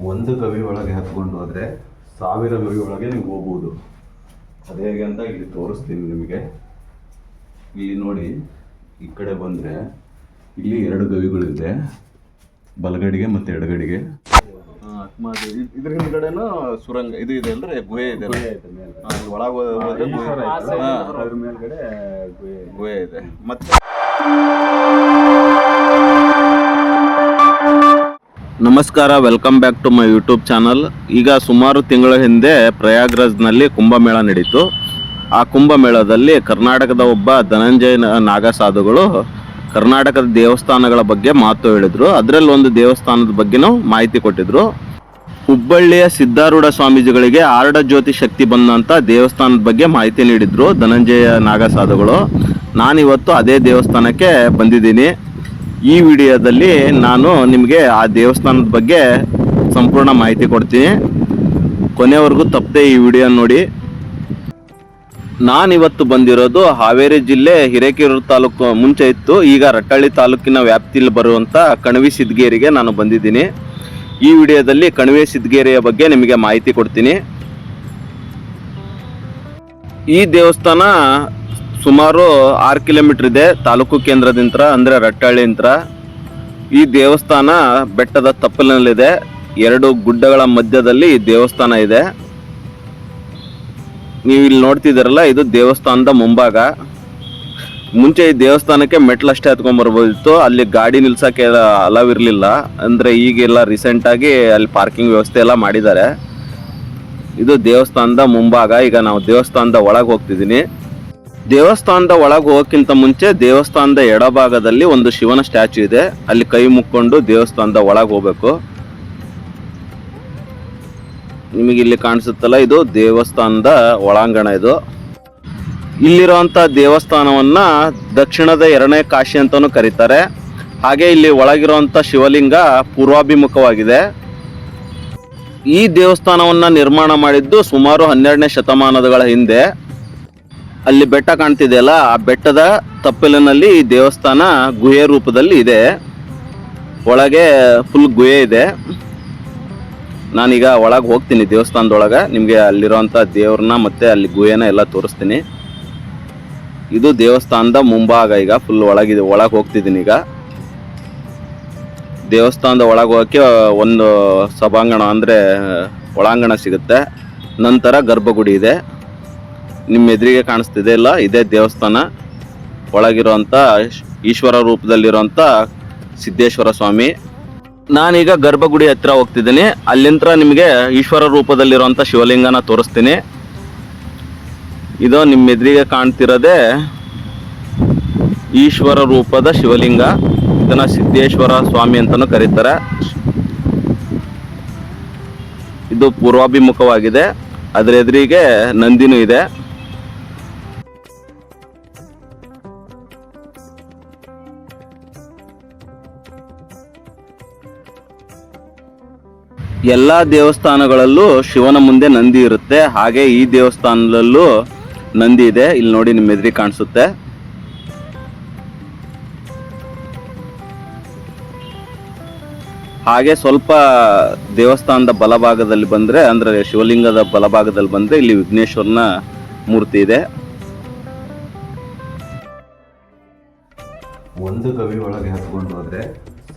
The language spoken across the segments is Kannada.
ಒಂದು ಗವಿ ಒಳಗೆ ಹತ್ಕೊಂಡು ಹೋದರೆ 1000 ಗವಿ ಒಳಗೆ ನೀವು ಹೋಗ್ಬೋದು. ಅದು ಹೇಗೆ ಅಂತ ಇಲ್ಲಿ ತೋರಿಸ್ತೀನಿ ನಿಮಗೆ. ಇಲ್ಲಿ ನೋಡಿ, ಈ ಕಡೆ ಬಂದರೆ ಇಲ್ಲಿ 2 ಗವಿಗಳಿದೆ, ಬಲಗಡೆಗೆ ಮತ್ತು ಎಡಗಡೆಗೆ. ಇದ್ರ ಹಿಂದ್ಗಡೆನೂ ಸುರಂಗ ಇದು ಇದೆ ಅಲ್ರಿ, ಗುಹೆ ಇದೆ. ಒಳಗೆ ಹೋದ್ರೆ ಅದ್ರ ಮೇಲ್ಗಡೆ ಗುಹೆ ಇದೆ. ಮತ್ತೆ ನಮಸ್ಕಾರ, welcome back to my YouTube channel. ಈಗ ಸುಮಾರು ತಿಂಗಳ ಹಿಂದೆ ಪ್ರಯಾಗ್ರಾಜ್ನಲ್ಲಿ ಕುಂಭಮೇಳ ನಡೀತು. ಆ ಕುಂಭಮೇಳದಲ್ಲಿ ಕರ್ನಾಟಕದ ಒಬ್ಬ ಧನಂಜಯ ನಾಗಸಾಧುಗಳು ಕರ್ನಾಟಕದ ದೇವಸ್ಥಾನಗಳ ಬಗ್ಗೆ ಮಾತು ಹೇಳಿದ್ರು. ಅದರಲ್ಲಿ ಒಂದು ದೇವಸ್ಥಾನದ ಬಗ್ಗೆನೂ ಮಾಹಿತಿ ಕೊಟ್ಟಿದ್ರು. ಹುಬ್ಬಳ್ಳಿಯ ಸಿದ್ಧಾರೂಢ ಸ್ವಾಮೀಜಿಗಳಿಗೆ ಆರ್ಡ ಜ್ಯೋತಿ ಶಕ್ತಿ ಬಂದಂಥ ದೇವಸ್ಥಾನದ ಬಗ್ಗೆ ಮಾಹಿತಿ ನೀಡಿದ್ರು ಧನಂಜಯ ನಾಗಸಾಧುಗಳು. ನಾನಿವತ್ತು ಅದೇ ದೇವಸ್ಥಾನಕ್ಕೆ ಬಂದಿದ್ದೀನಿ. ಈ ವಿಡಿಯೋದಲ್ಲಿ ನಾನು ನಿಮಗೆ ಆ ದೇವಸ್ಥಾನದ ಬಗ್ಗೆ ಸಂಪೂರ್ಣ ಮಾಹಿತಿ ಕೊಡ್ತೀನಿ. ಕೊನೆವರೆಗೂ ತಪ್ಪದೆ ಈ ವಿಡಿಯೋ ನೋಡಿ. ನಾನಿವತ್ತು ಬಂದಿರೋದು ಹಾವೇರಿ ಜಿಲ್ಲೆ ಹಿರೇಕೆರೂರು ತಾಲೂಕು, ಮುಂಚೆ ಇತ್ತು, ಈಗ ರಟ್ಟಳ್ಳಿ ತಾಲೂಕಿನ ವ್ಯಾಪ್ತಿಯಲ್ಲಿ ಬರುವಂಥ ಕಣವಿ ಸಿದ್ಧಗೇರಿಗೆ ನಾನು ಬಂದಿದ್ದೀನಿ. ಈ ವಿಡಿಯೋದಲ್ಲಿ ಕಣವಿ ಸಿದ್ಧಗೇರಿಯ ಬಗ್ಗೆ ನಿಮಗೆ ಮಾಹಿತಿ ಕೊಡ್ತೀನಿ. ಈ ದೇವಸ್ಥಾನ ಸುಮಾರು 6 ಕಿಲೋಮೀಟರ್ ಇದೆ ತಾಲೂಕು ಕೇಂದ್ರದಿಂದ, ಅಂದರೆ ರಟ್ಟಳ್ಳಿಯಿಂದ. ಈ ದೇವಸ್ಥಾನ ಬೆಟ್ಟದ ತಪ್ಪಲಿನಲ್ಲಿದೆ. 2 ಗುಡ್ಡಗಳ ಮಧ್ಯದಲ್ಲಿ ಈ ದೇವಸ್ಥಾನ ಇದೆ. ನೀವು ಇಲ್ಲಿ ನೋಡ್ತಿದ್ದೀರಲ್ಲ, ಇದು ದೇವಸ್ಥಾನದ ಮುಂಭಾಗ. ಮುಂಚೆ ಈ ದೇವಸ್ಥಾನಕ್ಕೆ ಮೆಟ್ಲಷ್ಟೇ ಹತ್ಕೊಂಡ್ಬರ್ಬೋದಿತ್ತು, ಅಲ್ಲಿ ಗಾಡಿ ನಿಲ್ಸೋಕ್ಕೆ ಅಲವ್ ಇರಲಿಲ್ಲ. ಅಂದರೆ ಈಗೆಲ್ಲ ರೀಸೆಂಟಾಗಿ ಅಲ್ಲಿ ಪಾರ್ಕಿಂಗ್ ವ್ಯವಸ್ಥೆ ಎಲ್ಲ ಮಾಡಿದ್ದಾರೆ. ಇದು ದೇವಸ್ಥಾನದ ಮುಂಭಾಗ. ಈಗ ನಾವು ದೇವಸ್ಥಾನದ ಒಳಗೆ ಹೋಗ್ತಿದ್ದೀನಿ. ದೇವಸ್ಥಾನದ ಒಳಗೆ ಹೋಗೋಕ್ಕಿಂತ ಮುಂಚೆ ದೇವಸ್ಥಾನದ ಎಡಭಾಗದಲ್ಲಿ ಒಂದು ಶಿವನ ಸ್ಟ್ಯಾಚು ಇದೆ. ಅಲ್ಲಿ ಕೈ ಮುಕ್ಕೊಂಡು ದೇವಸ್ಥಾನದ ಒಳಗೆ ಹೋಗ್ಬೇಕು. ನಿಮಗೆ ಇಲ್ಲಿ ಕಾಣಿಸುತ್ತಲ್ಲ, ಇದು ದೇವಸ್ಥಾನದ ಒಳಾಂಗಣ. ಇದು ಇಲ್ಲಿರುವಂಥ ದೇವಸ್ಥಾನವನ್ನು ದಕ್ಷಿಣದ 2ನೇ ಕಾಶಿ ಅಂತಲೂ ಕರೀತಾರೆ. ಹಾಗೆ ಇಲ್ಲಿ ಒಳಗಿರುವಂಥ ಶಿವಲಿಂಗ ಪೂರ್ವಾಭಿಮುಖವಾಗಿದೆ. ಈ ದೇವಸ್ಥಾನವನ್ನು ನಿರ್ಮಾಣ ಮಾಡಿದ್ದು ಸುಮಾರು 12ನೇ ಶತಮಾನಗಳ ಹಿಂದೆ. ಅಲ್ಲಿ ಬೆಟ್ಟ ಕಾಣ್ತಿದೆಯಲ್ಲ, ಆ ಬೆಟ್ಟದ ತಪ್ಪಲಿನಲ್ಲಿ ಈ ದೇವಸ್ಥಾನ ಗುಹೆ ರೂಪದಲ್ಲಿ ಇದೆ. ಒಳಗೆ ಫುಲ್ ಗುಹೆ ಇದೆ. ನಾನೀಗ ಒಳಗೆ ಹೋಗ್ತೀನಿ ದೇವಸ್ಥಾನದೊಳಗೆ. ನಿಮಗೆ ಅಲ್ಲಿರೋಂಥ ದೇವ್ರನ್ನ ಮತ್ತು ಅಲ್ಲಿ ಗುಹೆನ ಎಲ್ಲ ತೋರಿಸ್ತೀನಿ. ಇದು ದೇವಸ್ಥಾನದ ಮುಂಭಾಗ. ಈಗ ಫುಲ್ ಒಳಗೆ ಹೋಗ್ತಿದ್ದೀನಿ. ಈಗ ದೇವಸ್ಥಾನದ ಒಳಗೆ ಹೋಗೋಕ್ಕೆ ಒಂದು ಸಭಾಂಗಣ, ಅಂದರೆ ಒಳಾಂಗಣ ಸಿಗುತ್ತೆ. ನಂತರ ಗರ್ಭಗುಡಿ ಇದೆ. ನಿಮ್ಮ ಎದುರಿಗೆ ಕಾಣಿಸ್ತಿದೆ ಇಲ್ಲ, ಇದೇ ದೇವಸ್ಥಾನ. ಒಳಗಿರುವಂಥ ಈಶ್ವರ ರೂಪದಲ್ಲಿರುವಂಥ ಸಿದ್ದೇಶ್ವರ ಸ್ವಾಮಿ. ನಾನೀಗ ಗರ್ಭಗುಡಿ ಹತ್ರ ಹೋಗ್ತಿದ್ದೀನಿ. ಅಲ್ಲಿಂದ ನಿಮಗೆ ಈಶ್ವರ ರೂಪದಲ್ಲಿರುವಂಥ ಶಿವಲಿಂಗನ ತೋರಿಸ್ತೀನಿ. ಇದು ನಿಮ್ಮ ಎದುರಿಗೆ ಕಾಣ್ತಿರೋದೇ ಈಶ್ವರ ರೂಪದ ಶಿವಲಿಂಗ. ಇದನ್ನು ಸಿದ್ದೇಶ್ವರ ಸ್ವಾಮಿ ಅಂತಲೂ ಕರೀತಾರೆ. ಇದು ಪೂರ್ವಾಭಿಮುಖವಾಗಿದೆ. ಅದರ ಎದುರಿಗೆ ನಂದಿನೂ ಇದೆ. ಎಲ್ಲ ದೇವಸ್ಥಾನಗಳಲ್ಲೂ ಶಿವನ ಮುಂದೆ ನಂದಿ ಇರುತ್ತೆ. ಹಾಗೆ ಈ ದೇವಸ್ಥಾನದಲ್ಲೂ ನಂದಿ ಇದೆ. ಇಲ್ಲಿ ನೋಡಿ, ನಿಮ್ಮ ಎದುರಿಗೆ ಕಾಣಿಸುತ್ತೆ. ಹಾಗೆ ಸ್ವಲ್ಪ ದೇವಸ್ಥಾನದ ಬಲಭಾಗದಲ್ಲಿ ಬಂದರೆ, ಅಂದರೆ ಶಿವಲಿಂಗದ ಬಲಭಾಗದಲ್ಲಿ ಬಂದರೆ, ಇಲ್ಲಿ ವಿಘ್ನೇಶ್ವರನ ಮೂರ್ತಿ ಇದೆ. ಒಂದು ಗವಿ ಒಳಗೆ ಹತ್ಕೊಂಡು ಹೋದರೆ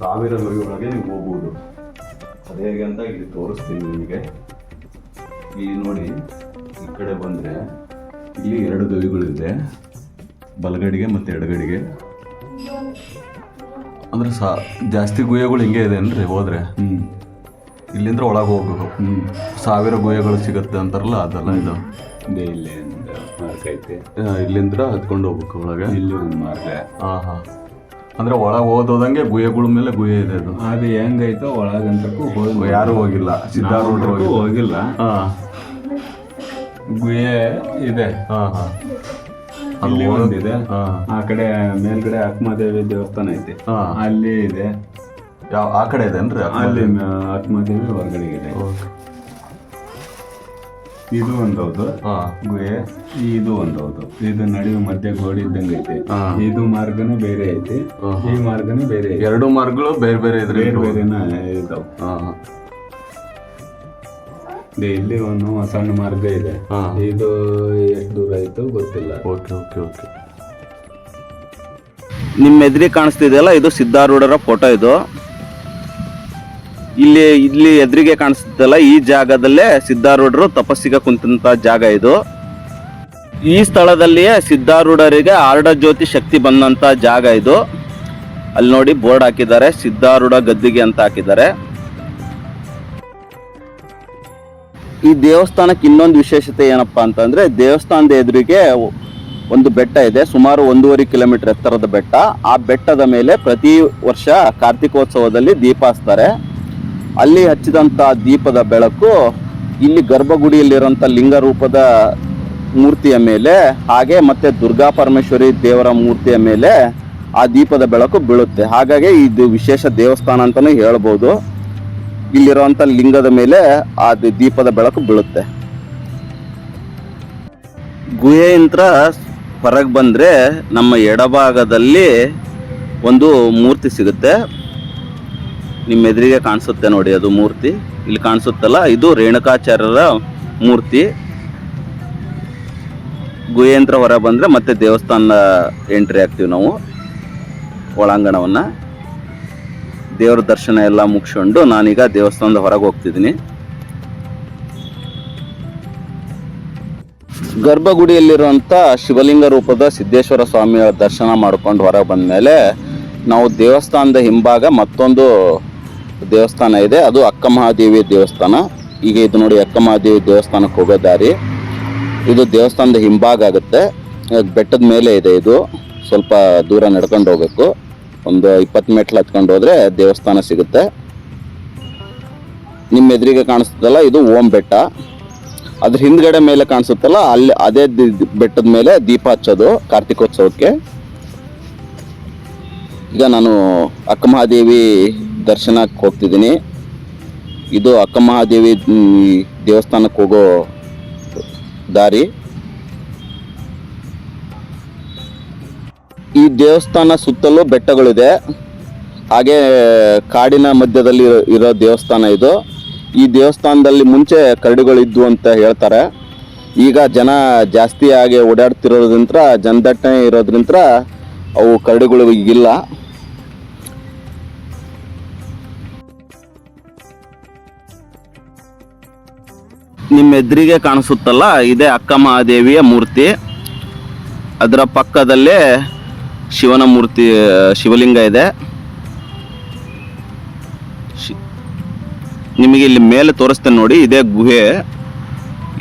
1000 ಗವಿ ಒಳಗೆ ನೀವು ಹೋಗ್ಬೋದು. ಅದು ಹೇಗೆ ಅಂತ ಇಲ್ಲಿ ತೋರಿಸ್ತೀನಿ ನಿಮಗೆ. ಇಲ್ಲಿ ನೋಡಿ, ಈ ಕಡೆ ಬಂದರೆ ಇಲ್ಲಿ 2 ಗವಿಗಳಿದೆ, ಬಲಗಡೆಗೆ ಮತ್ತು ಎಡಗಡೆಗೆ. ಅಂದರೆ ಜಾಸ್ತಿ ಗುಹೆಗಳು ಹಿಂಗೆ ಇದೆ ಅಂದರೆ ಹೋದರೆ ಇಲ್ಲಿಂದ ಒಳಗೆ ಹೋಗ್ಬೇಕು. 1000 ಗುಹೆಗಳು ಸಿಗುತ್ತೆ ಅಂತಾರಲ್ಲ, ಅದಲ್ಲ ಇದು. ಇಲ್ಲಿ ಮಾರ್ಗ ಐತೆ, ಇಲ್ಲಿಂದ ಹತ್ಕೊಂಡು ಹೋಗ್ಬೇಕು ಒಳಗೆ. ಇಲ್ಲಿ ಒಂದು ಮಾರ್ಗ. ಹಾಂ. ಅಂದರೆ ಒಳಗೆ ಹೋದಂಗೆ ಗುಹೆಗಳ ಮೇಲೆ ಗುಹೆ ಇದೆ. ಅದು ಹೆಂಗೈತೋ ಒಳಗಂತಕ್ಕೂ ಯಾರೂ ಹೋಗಿಲ್ಲ, ಸಿದ್ಧಾರೂಢರು ಹೋಗಿಲ್ಲ. ಗುಹೆ ಇದೆ. ಅಲ್ಲಿ ಒಂದಿದೆ. ಆ ಕಡೆ ಮೇಲ್ಗಡೆ ಅಕ್ಮಾದೇವಿ ದೇವಸ್ಥಾನ ಐತಿ, ಅಲ್ಲಿ ಇದೆ. ಯಾವ ಆ ಕಡೆ ಇದೆ ಅಂದ್ರೆ ಅಲ್ಲಿ ಅಕ್ಮಾದೇವಿ ಹೊರಗಡೆ ಇದೆ. ಇದು ಒಂದೌದು ಗುಹೆ, ಇದು ಒಂದೌದು. ಇದು ನಡುವೆ ಮಧ್ಯೆ ಗೋಡಿ ಇದ್ದಂಗೆ ಐತಿ. ಇದು ಮಾರ್ಗನೂ ಬೇರೆ ಐತಿ, ಈ ಮಾರ್ಗನೂ ಬೇರೆ ಐತಿ. 2 ಮಾರ್ಗಗಳು ಬೇರೆ ಬೇರೆ ಇದ್ರೆ ಬೇರೆ ಬೇರೆನ ಇದಾವ. ಇಲ್ಲಿ ಒಂದು ಸಣ್ಣ ಮಾರ್ಗ ಇದೆ. ಹಾ. ಇದು ಎಷ್ಟು ದೂರ ಆಯ್ತು ಗೊತ್ತಿಲ್ಲ. Okay okay okay. ನಿಮ್ಮ ಎದುರಿಗೆ ಕಾಣಿಸ್ತಿದೆಯಲ್ಲ, ಇದು ಸಿದ್ಧಾರೂಢರ ಫೋಟೋ. ಇದು ಇಲ್ಲಿ ಎದುರಿಗೆ ಕಾಣಿಸ್ತಿದೆಯಲ್ಲ, ಈ ಜಾಗದಲ್ಲೇ ಸಿದ್ಧಾರೂಢರು ತಪಸ್ಸಿಗೆ ಕುಂತಂತ ಜಾಗ ಇದು. ಈ ಸ್ಥಳದಲ್ಲಿಯೇ ಸಿದ್ಧಾರೂಢರಿಗೆ ಆರ್ಡ ಜ್ಯೋತಿ ಶಕ್ತಿ ಬಂದಂತ ಜಾಗ ಇದು. ಅಲ್ಲಿ ನೋಡಿ ಬೋರ್ಡ್ ಹಾಕಿದ್ದಾರೆ, ಸಿದ್ಧಾರೂಢ ಗದ್ದಿಗೆ ಅಂತ ಹಾಕಿದ್ದಾರೆ. ಈ ದೇವಸ್ಥಾನಕ್ಕೆ ಇನ್ನೊಂದು ವಿಶೇಷತೆ ಏನಪ್ಪಾ ಅಂತಂದ್ರೆ, ದೇವಸ್ಥಾನದ ಎದುರಿಗೆ ಒಂದು ಬೆಟ್ಟ ಇದೆ, ಸುಮಾರು 1.5 ಕಿಲೋಮೀಟರ್ ಎತ್ತರದ ಬೆಟ್ಟ. ಆ ಬೆಟ್ಟದ ಮೇಲೆ ಪ್ರತಿ ವರ್ಷ ಕಾರ್ತಿಕೋತ್ಸವದಲ್ಲಿ ದೀಪ ಹಚ್ತಾರೆ. ಅಲ್ಲಿ ಹಚ್ಚಿದಂತ ದೀಪದ ಬೆಳಕು ಇಲ್ಲಿ ಗರ್ಭಗುಡಿಯಲ್ಲಿರುವಂತ ಲಿಂಗ ರೂಪದ ಮೂರ್ತಿಯ ಮೇಲೆ, ಹಾಗೆ ಮತ್ತೆ ದುರ್ಗಾ ಪರಮೇಶ್ವರಿ ದೇವರ ಮೂರ್ತಿಯ ಮೇಲೆ ಆ ದೀಪದ ಬೆಳಕು ಬೀಳುತ್ತೆ. ಹಾಗಾಗಿ ಇದು ವಿಶೇಷ ದೇವಸ್ಥಾನ ಅಂತಾನೂ ಹೇಳ್ಬೋದು. ಇಲ್ಲಿರುವಂತ ಲಿಂಗದ ಮೇಲೆ ಆ ದೀಪದ ಬೆಳಕು ಬೀಳುತ್ತೆ. ಗುಹೆಯಿಂದ ಹೊರಗೆ ಬಂದ್ರೆ ನಮ್ಮ ಎಡಭಾಗದಲ್ಲಿ ಒಂದು ಮೂರ್ತಿ ಸಿಗುತ್ತೆ. ನಿಮ್ಮ ಎದುರಿಗೆ ಕಾಣಿಸುತ್ತೆ ನೋಡಿ, ಅದು ಮೂರ್ತಿ ಇಲ್ಲಿ ಕಾಣಿಸುತ್ತಲ್ಲ, ಇದು ರೇಣುಕಾಚಾರ್ಯರ ಮೂರ್ತಿ. ಗುಹೆಯಿಂದ ಹೊರ ಬಂದ್ರೆ ಮತ್ತೆ ದೇವಸ್ಥಾನ ಎಂಟ್ರಿ ಆಗ್ತೀವಿ ನಾವು. ಒಳಾಂಗಣವನ್ನ ದೇವರ ದರ್ಶನ ಎಲ್ಲ ಮುಗಿಸ್ಕೊಂಡು ನಾನೀಗ ದೇವಸ್ಥಾನದ ಹೊರಗೆ ಹೋಗ್ತಿದ್ದೀನಿ. ಗರ್ಭಗುಡಿಯಲ್ಲಿರುವಂಥ ಶಿವಲಿಂಗ ರೂಪದ ಸಿದ್ದೇಶ್ವರ ಸ್ವಾಮಿಯ ದರ್ಶನ ಮಾಡ್ಕೊಂಡು ಹೊರಗೆ ಬಂದಮೇಲೆ ನಾವು ದೇವಸ್ಥಾನದ ಹಿಂಭಾಗ ಮತ್ತೊಂದು ದೇವಸ್ಥಾನ ಇದೆ, ಅದು ಅಕ್ಕಮಹಾದೇವಿ ದೇವಸ್ಥಾನ. ಈಗ ಇದು ನೋಡಿ, ಅಕ್ಕಮಹಾದೇವಿ ದೇವಸ್ಥಾನಕ್ಕೆ ಹೋಗೋ ದಾರಿ ಇದು. ದೇವಸ್ಥಾನದ ಹಿಂಭಾಗ ಆಗುತ್ತೆ, ಬೆಟ್ಟದ ಮೇಲೆ ಇದೆ. ಇದು ಸ್ವಲ್ಪ ದೂರ ನಡ್ಕೊಂಡು ಹೋಗ್ಬೇಕು, ಒಂದು 20 ಮೆಟ್ಲು ಹತ್ಕೊಂಡು ಹೋದ್ರೆ ದೇವಸ್ಥಾನ ಸಿಗುತ್ತೆ. ನಿಮ್ಮ ಎದುರಿಗೆ ಕಾಣಿಸ್ತದಲ್ಲ, ಇದು ಓಂ ಬೆಟ್ಟ. ಅದ್ರ ಹಿಂದ್ಗಡೆ ಮೇಲೆ ಕಾಣಿಸುತ್ತಲ್ಲ, ಅಲ್ಲಿ ಅದೇ ಬೆಟ್ಟದ ಮೇಲೆ ದೀಪ ಹಚ್ಚೋದು ಕಾರ್ತಿಕೋತ್ಸವಕ್ಕೆ. ಈಗ ನಾನು ಅಕ್ಕಮಹಾದೇವಿ ದರ್ಶನಕ್ಕೆ ಹೋಗ್ತಿದ್ದೀನಿ. ಇದು ಅಕ್ಕಮಹಾದೇವಿ ದೇವಸ್ಥಾನಕ್ಕೆ ಹೋಗೋ ದಾರಿ. ಈ ದೇವಸ್ಥಾನ ಸುತ್ತಲೂ ಬೆಟ್ಟಗಳಿದೆ, ಹಾಗೆ ಕಾಡಿನ ಮಧ್ಯದಲ್ಲಿ ಇರೋ ದೇವಸ್ಥಾನ ಇದು. ಈ ದೇವಸ್ಥಾನದಲ್ಲಿ ಮುಂಚೆ ಕರಡಿಗಳಿದ್ವು ಅಂತ ಹೇಳ್ತಾರೆ. ಈಗ ಜನ ಜಾಸ್ತಿ ಆಗಿ ಓಡಾಡ್ತಿರೋದ್ರಿಂದ, ಜನದಟ್ಟಣೆ ಇರೋದ್ರಿಂದ ಅವು ಕರಡಿಗಳು ಈಗಿಲ್ಲ. ನಿಮ್ಮ ಎದುರಿಗೆ ಕಾಣಿಸುತ್ತಲ್ಲ, ಇದೇ ಅಕ್ಕಮಹಾದೇವಿಯ ಮೂರ್ತಿ. ಅದರ ಪಕ್ಕದಲ್ಲೇ ಶಿವನ ಮೂರ್ತಿ, ಶಿವಲಿಂಗ ಇದೆ. ನಿಮಗೆ ಇಲ್ಲಿ ಮೇಲೆ ತೋರಿಸ್ತೇನೆ ನೋಡಿ, ಇದೇ ಗುಹೆ.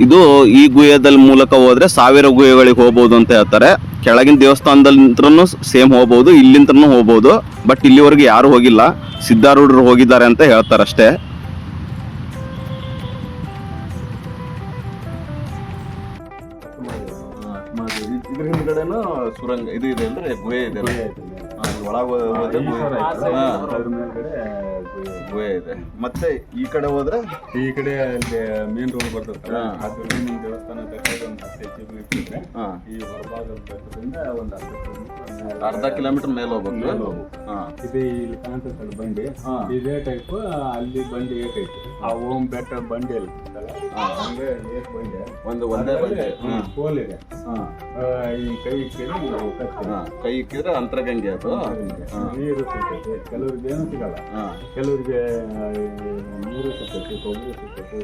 ಇದು ಈ ಗುಹೆದಲ್ಲಿ ಮೂಲಕ ಹೋದ್ರೆ 1000 ಗುಹೆಗಳಿಗೆ ಹೋಗ್ಬೋದು ಅಂತ ಹೇಳ್ತಾರೆ. ಕೆಳಗಿನ ದೇವಸ್ಥಾನದಲ್ಲಿಂತ್ರನು ಸೇಮ್ ಹೋಗ್ಬೋದು, ಇಲ್ಲಿಂತ್ರನು ಹೋಗ್ಬೋದು. ಬಟ್ ಇಲ್ಲಿವರೆಗೆ ಯಾರು ಹೋಗಿಲ್ಲ, ಸಿದ್ಧಾರೂಢರು ಹೋಗಿದ್ದಾರೆ ಅಂತ ಹೇಳ್ತಾರೆ ಅಷ್ಟೇ. ಇದ್ರ ಹಿಂದ್ಗಡೆನೂ ಸುರಂಗ ಇದು ಇದೆ ಅಂದ್ರೆ ಗುಹೆ ಇದೆ. ಒಳಗೆ ಗುಹೆ ಇದೆ. ಮತ್ತೆ ಈ ಕಡೆ ಹೋದ್ರೆ ಈ ಕಡೆ ಮೇನ್ ರೋಡ್ ಬರ್ತದೆ, ಅದು ನಿಮ್ಮ ದೇವಸ್ಥಾನ ಈ ಹೊರಭಾಗದ ಬೆಟ್ಟದಿಂದ ಒಂದು ಅರ್ಧ ಕಿಲೋಮೀಟರ್ ಮೇಲೆ ಹೋಗ್ಬೇಕು. ಇದೆ ಇಲ್ಲಿ ಕಾಣ್ತದೆ ಬಂಡಿ, ಇದೇ ಟೈಪ್ ಅಲ್ಲಿ ಬಂಡಿ ಏಕೈತೆ. ಆ ಓಂ ಬೆಟ್ಟ ಬಂಡಿ ಅಲ್ಲಿ ಹಂಗೆ ಬಂಡಿ ಒಂದೇ ಬಂಡಿ ಕೋಲ್ ಇದೆ. ಈ ಕೈ ಇಕ್ಕಿದ್ರೆ ಕೈ ಇಕ್ಕಿದ್ರೆ ಅಂತರಗಂಗೆ ಅದು ನೀರು ಸಿಗ್ತೈತೆ. ಕೆಲವ್ರಿಗೆ ಏನು ಸಿಗಲ್ಲ, ಕೆಲವ್ರಿಗೆ ನೀರು ಸಿಗ್ತೈತಿ, ಕೊಬ್ಬರಿ ಸಿಗ್ತೈತಿ,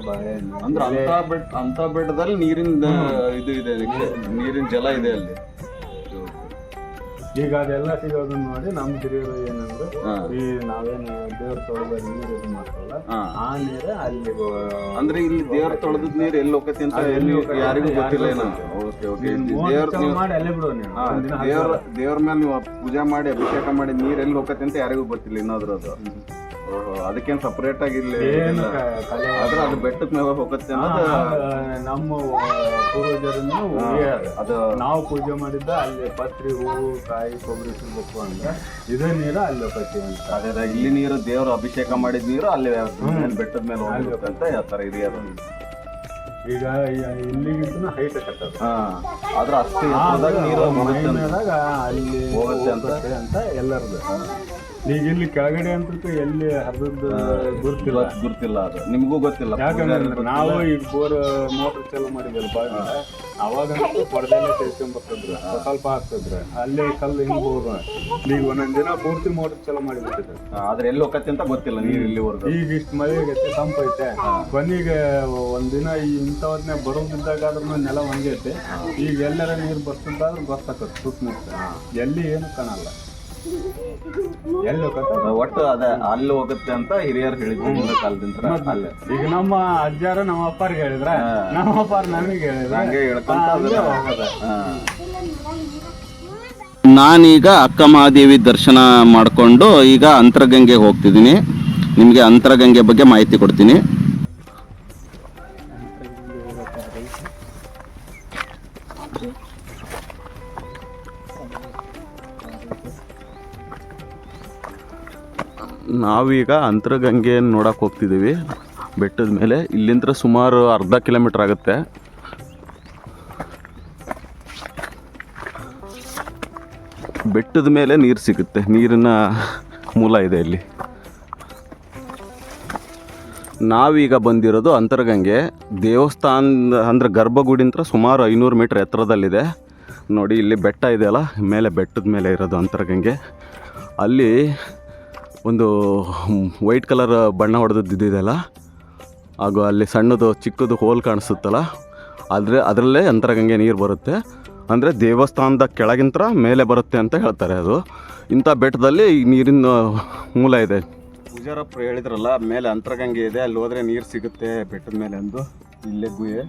ಬಾಳೆಹಣ್ಣು. ಅಂದ್ರೆ ಅಂತ ಬೆಟ್ಟದಲ್ಲಿ ನೀರಿನ ಇದು ಇದೆ, ನೀರಿನ ಜಲ ಇದೆ ಅಲ್ಲಿ. ಈಗ ಅದೆಲ್ಲ ಸಿಗೋದನ್ನ ನೋಡಿ ನಮ್ ಹಿರಿಯರು ಏನಂದ್ರೆ, ಈ ನಾವೇನು ದೇವ್ರ ತೊಳೆದ ನೀರು ಇದು ಮಾಡ್ತಾರಲ್ಲ, ಆ ನೀರೇ ಅಲ್ಲಿ. ಅಂದ್ರೆ ಇಲ್ಲಿ ದೇವ್ರ ತೊಳೆದ ನೀರು ಎಲ್ಲಿ ಹೋಗತ್ತೆ ಅಂತ ಯಾರಿಗೂ ಗೊತ್ತಿಲ್ಲ ಏನೋ. ಮಾಡಿ ಅಲ್ಲೇ ಬಿಡುವ ದೇವ್ರ ಮೇಲೆ ನೀವು ಪೂಜೆ ಮಾಡಿ ಅಭಿಷೇಕ ಮಾಡಿ ನೀರ್ ಎಲ್ಲಿ ಹೋಗತ್ತೆ ಅಂತ ಯಾರಿಗೂ ಗೊತ್ತಿಲ್ಲ ಇನ್ನಾದ್ರೂ ಅದು. ಅದಕ್ಕೇನು ಸಪರೇಟ್ ಆಗಿ ಇಲ್ಲಿ ಆದ್ರೆ ಅದು ಬೆಟ್ಟದ ಮೇಲೆ ಹೋಗತ್ತೆ ಅನ್ನೋದು ನಮ್ಮ ಪೂರ್ವಜರಿಂದ ಅದು ನಾವು ಪೂಜೆ ಮಾಡಿದ್ದ ಅಲ್ಲಿ ಪತ್ರಿ, ಹೂವು, ಕಾಯಿ, ಕೊಬ್ಬರಿ ಸಿಗ್ಬೇಕು ಅಂದ್ರೆ ಇದೇ ನೀರು ಅಲ್ಲಿ ಹೋಗತ್ತೆ ಅಂತ. ಅದೇ ಇಲ್ಲಿ ನೀರು ದೇವ್ರ ಅಭಿಷೇಕ ಮಾಡಿದ ನೀರು ಅಲ್ಲಿ ಬೆಟ್ಟದ ಮೇಲೆ ಹೋಗ್ಬೇಕು ಅಂತ ಹೇಳ್ತಾರೆ ಹಿರಿಯರು. ಈಗ ಇಲ್ಲಿಗಿಂತ ಹೈಟ್ ಕಟ್ಟದ, ಆದ್ರೆ ಅಷ್ಟು ನೀರು ಅಲ್ಲಿ ಹೋಗುತ್ತೆ ಅಂತ ಎಲ್ಲರದು. ಈಗ ಇಲ್ಲಿ ಕೆಳಗಡೆ ಅಂತ ಎಲ್ಲಿ ಹರಿದದ್ದು ಗುರ್ತಿಲ್ಲ ಅದು ನಿಮಗೂ ಗೊತ್ತಿಲ್ಲ. ಯಾಕಂದ್ರೆ ನಾವು ಈಗ ಬೋರ್ ಮೋಟರ್ ಚಾಲು ಮಾಡಿದ್ವಲ್ಲ ಬಾವಿ, ಅವಾಗ ಪಡೆದಲ್ಲೇ ಸೇರ್ಕೊಂಡ್ಬರ್ತಿದ್ರು, ಸ್ವಲ್ಪ ಹಾಕ್ತಿದ್ರು, ಅಲ್ಲೇ ಕಲ್ಲು ಹಿಂಗ್ಬೋದು. ಈಗ ಒಂದೊಂದ್ ದಿನ ಪೂರ್ತಿ ಮೋಟರ್ ಚಾಲು ಮಾಡಿಬಿಟ್ಟಿದ್ರು. ಆದ್ರೆ ಎಲ್ಲಿ ಹೋಗತ್ತೆ ಅಂತ ಗೊತ್ತಿಲ್ಲ ನೀರು ಇಲ್ಲಿವರೆಗೂ. ಈಗ ಇಷ್ಟು ಮಳೆ ಆಗೈತೆ, ತಂಪೈತೆ, ಕೊನೆಗೆ ಒಂದಿನ ಇಂಥವನ್ನೇ ಬರೋದಿದ್ದಾಗ ಆದ್ರೂ ನೆಲ ಒಣಗೈತೆ. ಈಗ ಎಲ್ಲರ ನೀರು ಬರ್ತಿದ್ದಾದ್ರೂ ಗೊತ್ತಾಗತ್ತೆ ಸುತ್ತಮುತ್ತ, ಎಲ್ಲಿ ಏನು ಕಾಣಲ್ಲ, ಎಲ್ಲಿ ಹೋಗತ್ತೆ ಒಟ್ಟು ಅದೇ ಅಲ್ಲಿ ಹೋಗುತ್ತೆ ಅಂತ ಹಿರಿಯರು ಹೇಳಿದ್ರು ಕಾಲದಿಂದ. ಅಲ್ಲೇ ಈಗ ನಮ್ಮ ಅಜ್ಜಾರ ನಮ್ಮ ಅಪ್ಪಾರಿಗೆ ಹೇಳಿದ್ರ, ನಮ್ಮ ಅಪ್ಪಾರ ನಮಗೆ ಹೇಳಿದ್ರ, ಹಂಗೆ ಹೇಳ್ಕೊಂತ ಹೋಗದ. ನಾನೀಗ ಅಕ್ಕ ಮಹಾದೇವಿ ದರ್ಶನ ಮಾಡಿಕೊಂಡು ಈಗ ಅಂತರಗಂಗೆ ಹೋಗ್ತಿದ್ದೀನಿ. ನಿಮಗೆ ಅಂತರಗಂಗೆ ಬಗ್ಗೆ ಮಾಹಿತಿ ಕೊಡ್ತೀನಿ. ನಾವೀಗ ಅಂತರಗಂಗೆಯನ್ನು ನೋಡಕ್ಕೆ ಹೋಗ್ತಿದ್ದೀವಿ ಬೆಟ್ಟದ ಮೇಲೆ. ಇಲ್ಲಿಂದ ಸುಮಾರು ಅರ್ಧ ಕಿಲೋಮೀಟ್ರ್ ಆಗುತ್ತೆ. ಬೆಟ್ಟದ ಮೇಲೆ ನೀರು ಸಿಗುತ್ತೆ, ನೀರಿನ ಮೂಲ ಇದೆ ಇಲ್ಲಿ. ನಾವೀಗ ಬಂದಿರೋದು ಅಂತರಗಂಗೆ ದೇವಸ್ಥಾನ ಅಂದರೆ ಗರ್ಭಗುಡಿಂದ ಸುಮಾರು 500 ಮೀಟ್ರ್ ಎತ್ತರದಲ್ಲಿದೆ. ನೋಡಿ ಇಲ್ಲಿ ಬೆಟ್ಟ ಇದೆಯಲ್ಲ, ಮೇಲೆ ಬೆಟ್ಟದ ಮೇಲೆ ಇರೋದು ಅಂತರಗಂಗೆ. ಅಲ್ಲಿ ಒಂದು ವೈಟ್ ಕಲರ್ ಬಣ್ಣ ಹೊಡೆದಿದ್ದೆಯಲ್ಲ, ಹಾಗೂ ಅಲ್ಲಿ ಸಣ್ಣದು ಚಿಕ್ಕದು ಹೋಲ್ ಕಾಣಿಸುತ್ತಲ್ಲ, ಅದರಲ್ಲೇ ಅಂತರಗಂಗೆ ನೀರು ಬರುತ್ತೆ. ಅಂದರೆ ದೇವಸ್ಥಾನದ ಕೆಳಗಿಂತ ಮೇಲೆ ಬರುತ್ತೆ ಅಂತ ಹೇಳ್ತಾರೆ. ಅದು ಇಂಥ ಬೆಟ್ಟದಲ್ಲಿ ಈ ನೀರಿನ ಮೂಲ ಇದೆ. ಪೂಜಾರಪ್ಪರು ಹೇಳಿದ್ರಲ್ಲ, ಮೇಲೆ ಅಂತರಗಂಗೆ ಇದೆ, ಅಲ್ಲಿ ಹೋದರೆ ನೀರು ಸಿಗುತ್ತೆ ಬೆಟ್ಟದ ಮೇಲೆ ಅಂದು. ಇಲ್ಲೇ ಗುಹೆ,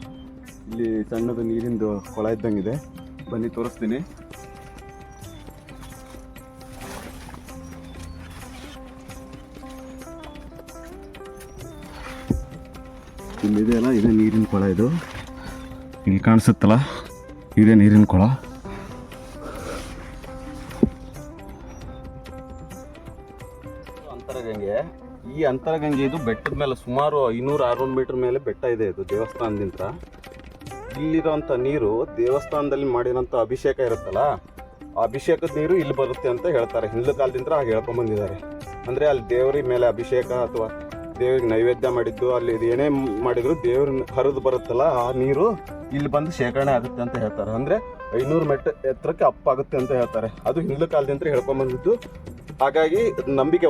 ಇಲ್ಲಿ ಸಣ್ಣದು ನೀರಿಂದು ಕೊಳ ಇದ್ದಂಗಿದೆ. ಬನ್ನಿ ತೋರಿಸ್ತೀನಿ. ಇಲ್ಲಿದೆಯಲ್ಲ, ಇದೇ ನೀರಿನ ಕೊಳ. ಇದು ಇಲ್ಲಿ ಕಾಣಿಸುತ್ತಲ್ಲ, ಇದೇ ನೀರಿನ ಕೊಳ. ಅಂತರಗಂಗೆ, ಈ ಅಂತರಗಂಗೆ ಇದು ಬೆಟ್ಟದ ಮೇಲೆ ಸುಮಾರು 500-600 ಮೀಟರ್ ಮೇಲೆ ಬೆಟ್ಟ ಇದೆ. ಇದು ದೇವಸ್ಥಾನದಿಂದ. ಇಲ್ಲಿರೋಂಥ ನೀರು ದೇವಸ್ಥಾನದಲ್ಲಿ ಮಾಡಿರೋಂಥ ಅಭಿಷೇಕ ಇರುತ್ತಲ್ಲ, ಆ ಅಭಿಷೇಕದ ನೀರು ಇಲ್ಲಿ ಬರುತ್ತೆ ಅಂತ ಹೇಳ್ತಾರೆ. ಹಿಂದಿನ ಕಾಲದಿಂದ ಹಾಗೆ ಹೇಳ್ಕೊಂಬಂದಿದ್ದಾರೆ. ಅಂದರೆ ಅಲ್ಲಿ ದೇವರ ಮೇಲೆ ಅಭಿಷೇಕ ಅಥವಾ ದೇವ್ರಿಗೆ ನೈವೇದ್ಯ ಮಾಡಿದ್ದು, ಅಲ್ಲಿ ಏನೇ ಮಾಡಿದ್ರು ದೇವ್ರ ಹರಿದು ಬರುತ್ತಲ್ಲ, ಆ ನೀರು ಇಲ್ಲಿ ಬಂದು ಶೇಖರಣೆ ಆಗುತ್ತೆ ಅಂತ ಹೇಳ್ತಾರೆ. ಅಂದರೆ 500 ಮೆಟ್ರ್ ಎತ್ತರಕ್ಕೆ ಅಪ್ಪಾಗುತ್ತೆ ಅಂತ ಹೇಳ್ತಾರೆ. ಅದು ಹಿಂದಿನ ಕಾಲದಿಂದ ಹೇಳ್ಕೊಂಬಂದಿದ್ದು. ಹಾಗಾಗಿ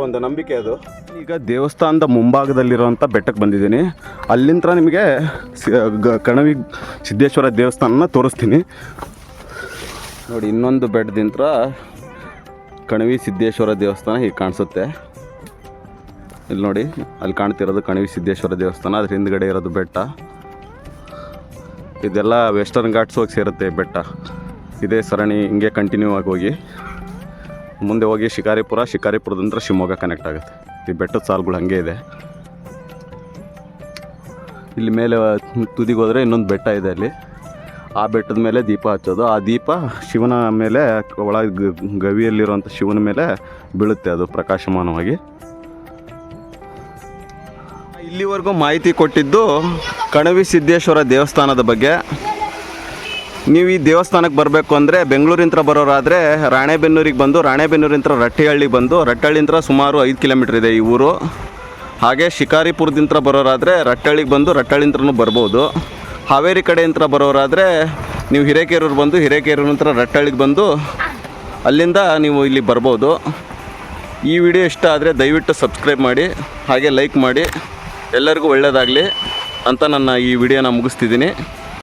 ಒಂದು ನಂಬಿಕೆ ಅದು. ಈಗ ದೇವಸ್ಥಾನದ ಮುಂಭಾಗದಲ್ಲಿರುವಂಥ ಬೆಟ್ಟಕ್ಕೆ ಬಂದಿದ್ದೀನಿ. ಅಲ್ಲಿಂದ ನಿಮಗೆ ಕಣವಿ ಸಿದ್ದೇಶ್ವರ ದೇವಸ್ಥಾನನ ತೋರಿಸ್ತೀನಿ. ನೋಡಿ, ಇನ್ನೊಂದು ಬೆಟ್ಟದಿಂದ ಕಣವಿ ಸಿದ್ದೇಶ್ವರ ದೇವಸ್ಥಾನ ಹೀಗೆ ಕಾಣಿಸುತ್ತೆ. ಇಲ್ಲಿ ನೋಡಿ, ಅಲ್ಲಿ ಕಾಣ್ತಿರೋದು ಕಣವಿ ಸಿದ್ದೇಶ್ವರ ದೇವಸ್ಥಾನ, ಅದ್ರ ಹಿಂದ್ಗಡೆ ಇರೋದು ಬೆಟ್ಟ. ಇದೆಲ್ಲ ವೆಸ್ಟರ್ನ್ ಘಾಟ್ಸ್ ಹೋಗಿ ಸೇರುತ್ತೆ ಬೆಟ್ಟ. ಇದೇ ಸರಣಿ ಹಿಂಗೆ ಕಂಟಿನ್ಯೂ ಆಗಿ ಹೋಗಿ ಮುಂದೆ ಹೋಗಿ ಶಿಕಾರಿಪುರದಿಂದ ಶಿವಮೊಗ್ಗ ಕನೆಕ್ಟ್ ಆಗುತ್ತೆ. ಈ ಬೆಟ್ಟದ ಸಾಲುಗಳು ಹಾಗೆ ಇದೆ. ಇಲ್ಲಿ ಮೇಲೆ ತುದಿಗೆ ಹೋದರೆ ಇನ್ನೊಂದು ಬೆಟ್ಟ ಇದೆ. ಅಲ್ಲಿ ಆ ಬೆಟ್ಟದ ಮೇಲೆ ದೀಪ ಹಚ್ಚೋದು. ಆ ದೀಪ ಶಿವನ ಮೇಲೆ, ಒಳಗೆ ಗವಿಯಲ್ಲಿರುವಂಥ ಶಿವನ ಮೇಲೆ ಬೀಳುತ್ತೆ, ಅದು ಪ್ರಕಾಶಮಾನವಾಗಿ. ಇಲ್ಲಿವರೆಗೂ ಮಾಹಿತಿ ಕೊಟ್ಟಿದ್ದು ಕಣವಿ ಸಿದ್ದೇಶ್ವರ ದೇವಸ್ಥಾನದ ಬಗ್ಗೆ. ನೀವು ಈ ದೇವಸ್ಥಾನಕ್ಕೆ ಬರಬೇಕು ಅಂದರೆ ಬೆಂಗಳೂರಿಂದ ಬರೋರಾದರೆ ರಾಣೆಬೆನ್ನೂರಿಗೆ ಬಂದು, ರಾಣೆಬೆನ್ನೂರಿಂದ ರಟ್ಟಿಹಳ್ಳಿಗೆ ಬಂದು, ರಟ್ಟಹಳ್ಳಿಯಿಂದ ಸುಮಾರು 5 ಕಿಲೋಮೀಟ್ರ್ ಇದೆ ಈ ಊರು. ಹಾಗೆ ಶಿಕಾರಿಪುರದಿಂದ ಬರೋರಾದರೆ ರಟ್ಟಹಳ್ಳಿಗೆ ಬಂದು, ರಟ್ಟಹಳ್ಳಿಂತ್ರನೂ ಬರ್ಬೋದು. ಹಾವೇರಿ ಕಡೆಯಿಂದ ಬರೋರಾದರೆ ನೀವು ಹಿರೇಕೆರೂರು ಬಂದು, ಹಿರೇಕೆರೂರಿನಿಂದ ರಟ್ಟಹಳ್ಳಿಗೆ ಬಂದು ಅಲ್ಲಿಂದ ನೀವು ಇಲ್ಲಿ ಬರ್ಬೋದು. ಈ ವಿಡಿಯೋ ಇಷ್ಟ ಆದರೆ ದಯವಿಟ್ಟು ಸಬ್ಸ್ಕ್ರೈಬ್ ಮಾಡಿ, ಹಾಗೆ ಲೈಕ್ ಮಾಡಿ. ಎಲ್ಲರಿಗೂ ಒಳ್ಳೆಯದಾಗಲಿ ಅಂತ ನನ್ನ ಈ ವಿಡಿಯೋನ ಮುಗಿಸ್ತಿದ್ದೀನಿ.